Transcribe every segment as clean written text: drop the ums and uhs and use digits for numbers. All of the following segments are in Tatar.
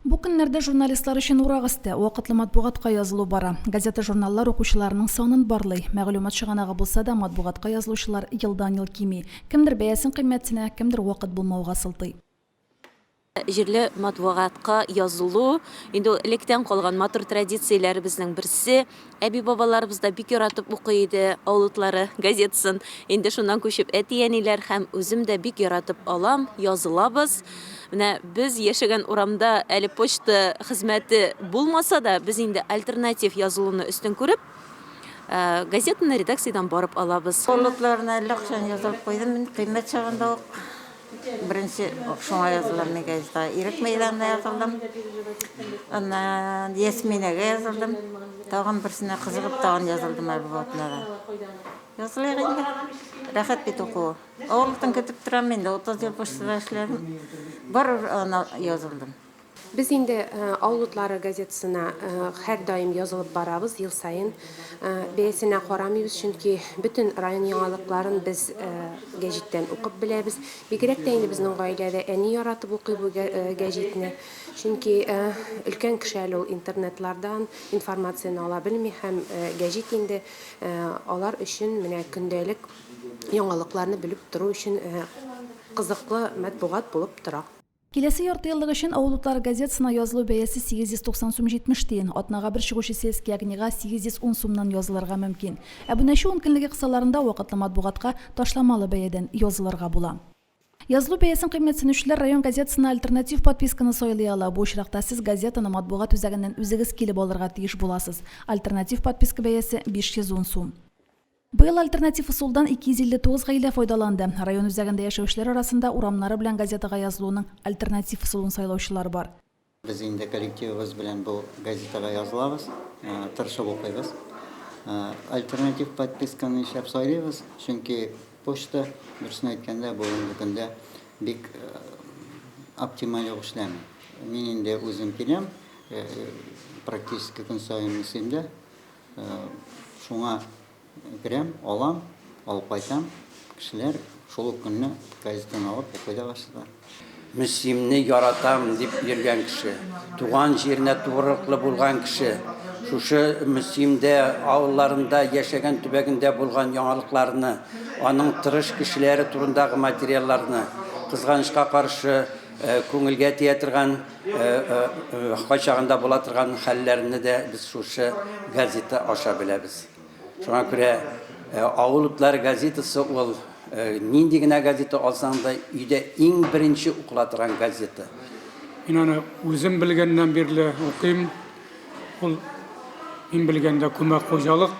Бу көннәрдә журналистлар өчен урагысты, вакытлы матбугатка язылу бара. Газета журналлар укучыларының санын барлый. Мәгълүмат чыганагы булса да, матбугатка язылучылар елдан-ел кими. Кемдер бәясен кыйммәтенә, кемдер вакыт булмауга сылтый. Җирле матбугатка язылу, инде электән калган матур традицияләребезнең берсе. Әби-бабаларыбыз да бик яратып укый иде Авылутлары газетасын. Инде шуннан күчеп әти-әниләр һәм үзем дә бик яратып алам, язылабыз. Менә без яшәгән урамда әле почта хезмәте булмаса да, без инде альтернатив язылуны өстен күреп, газетаны редакциядән барып алабыз. Авылутларына әллә качан язылып куйдым, мин кыйммәт чагында ук birinci şuna yazıldım газета. İrek meydanına yazıldım. Ondan Yesmine'ye yazıldım. Tağın birisine kızıqıp tağın yazıldım Erbuat'ına da. Yazılıyor indi. Rahat bir toku. Oğluktan ketip duram men de 30 yıl poçtada işledim. Бар ona yazıldım. Biz indi Avulutlары газетасына һәр даим язылып барабыз ел сайын. Бәясенә карамыйбыз, чөнки бүтән район яңалыкларын без гәҗиттән укып беләбез. Бигрәк тә инде безнең гаиләдә әни яратып укый бу гәҗитне. Чөнки өлкән кеше әле ул интернетлардан информацияны ала белми һәм гәҗит инде алар өчен менә көндәлек яңалыкларны белеп тору өчен кызыклы матбугат булып тора. Киләсе ярты еллык өчен Авылутлары газетасына язылу бәясе 890 сум 70 тиен, атнага бер чыгучы сельский огнига 810 сумнан язылырга мөмкин. Ә бу нәшә 10 көнлеге кысаларында вакытлы матбугатка ташламалы бәядән язылырга була. Язылу бәясен кыйммәтсенүчеләр район газетасына альтернатив подписканы сайлый ала. Бу очракта сез газетаны матбугат үзәгеннән үзегез килеп алырга тиеш буласыз. Альтернатив подписка бәясе 510 сум. Быел альтернатив усулдан 259 гаилә файдаланды. Район үзәгендә яшәүчеләр арасында урамнары белән газетага язылуның альтернатив усулын сайлаучылар бар. Без инде коллективыбыз белән бу газетага язылабыз, тырышып укыйбыз. Альтернатив подписканы ишәп сайлыйбыз, чөнки почта дөресен әйткәндә бүгенге көндә бик оптималь эшләми. Мин инде үзем киләм, практически көн саен исемдә. Шуңа Грем, алам, алып кайтам, кешеләр шул көнне газетаны алып укыйда башлыйлар. Мөслимне яратам дип йөргән кеше, туган җиренә турыклы булган кеше, шушы Мөслимдә авылларында яшәгән төбәгендә булган яңалыкларны, аның тырыш кешеләре турындагы материалларны, кызганычка каршы күңелгә тия торган, кайчагында була торган хәлләрне дә без шушы газета аша беләбез. Шуңа күрә Авылутлары газетасы ул нинди генә газета алсаң да өйдә иң беренче укыла торган газета. Мин аны үзем белгәннән бирле укыйм. Ул мин белгәндә күмәк хуҗалык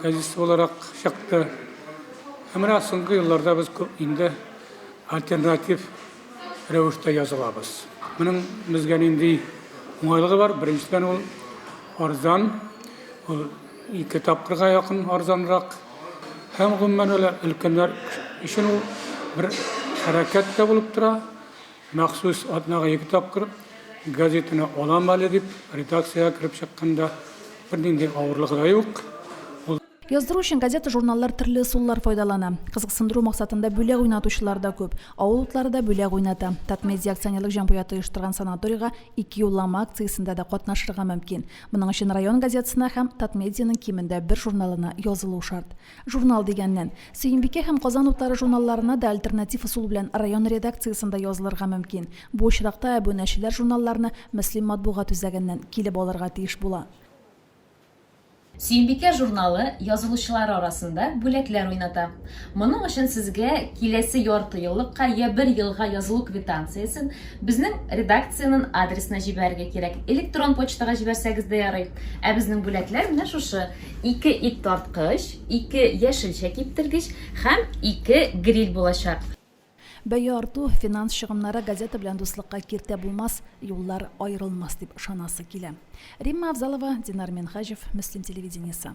газетасы буларак чыкты. Менә соңгы елларда без инде альтернатив рәвештә язылабыз. Моның безгә нинди уңайлыгы бар. Беренчедән ул арзан, ул 2 тапкырга якын арзанрак. Һәм гомумән өлкәннәр өчен ул бер хәрәкәт тә булып тора. Махсус атнага 2 тапкыр газетаны алам әле дип редакциягә кирип чыкканда бер нинди авырлыгы да юк. Яздыру өчен газета журналлар төрле усуллар файдалана. Кызыксындыру максатында бүләк уйнатучылар да күп. Авылутлары да бүләк уйната. Татмедиа акционерлык җәмгыяте оештырган санаторийга 2 юллама акциясендә дә катнашырга мөмкин. Моның өчен район газетасына һәм Татмедианың кимендә бер журналына язылу шарт. Журнал дигәннән Сөембикә һәм Казан утлары журналларына да альтернатив усул белән район редакциясендә язылырга мөмкин. Бу очракта абунәчеләр журналларны Мөслим матбугат үзәгеннән килеп алырга тиеш була. Сөембикә журналы язылучылар арасында бүләкләр уйната. Моның өчен сезгә киләсе ярты еллыкка я 1 елга язылу квитанциясын безнең редакциянең адресына җибәрергә кирәк. Электрон почтага җибәрсәгез дә ярый. Ә безнең бүләкләр менә шушы: 2 ит тарткыч, 2 яшелчә киптергеч һәм 2 гриль булачак. Бәя арту, финанс чыгымнары газета белән дуслыкка киртә булмас, юллар аерылмас дип ышанасы килә. Римма Авзалова, Динар Менхаҗев, Мөслим телевидениесе.